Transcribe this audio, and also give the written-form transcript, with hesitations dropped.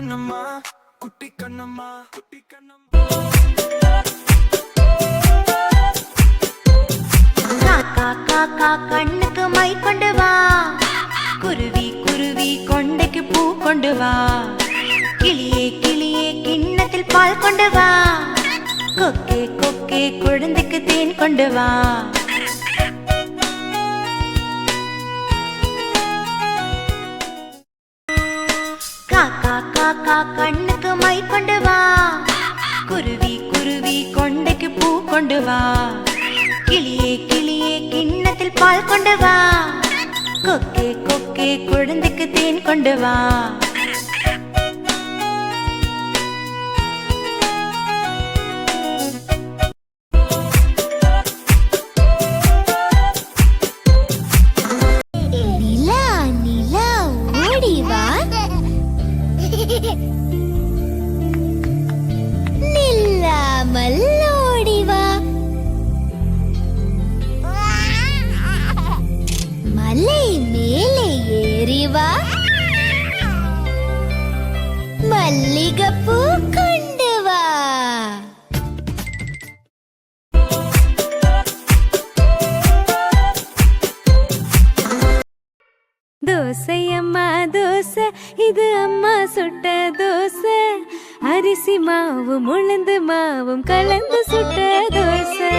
கண்ணம்மா குட்டி கண்ணம்மா குட்டி கண்ணம்மா காக்கா காக்கா கண்ணுக்கு மை கொண்டு வா, குருவி குருவி கொண்டைக்கு பூ கொண்டு வா, கிளியே கிளியே கிண்ணத்தில் பால் கொண்டு வா, கொக்கே கொக்கே குழந்தைக்கு தேன் கொண்டு வா. காக்கா காக்கா கண்ணுக்கு மை கொண்டு வா, குருவி குருவி கொண்டைக்கு பூ கொண்டு வா, கிளியே கிளியே கிண்ணத்தில் பால் கொண்டு வா, கொக்கே கொக்கே குழந்தைக்கு தேன் கொண்டு வா. நிலா நிலா ஓடி வா, நில்லாமல் ஓடி வா, மலை மேலே ஏறி வா, மல்லிகைப்பூ கொண்டு வா. தோசை அம்மா தோசை, இது அம்மா சுட்ட தோசை, அரிசி மாவும் உளுந்து மாவும் கலந்து சுட்ட தோசை.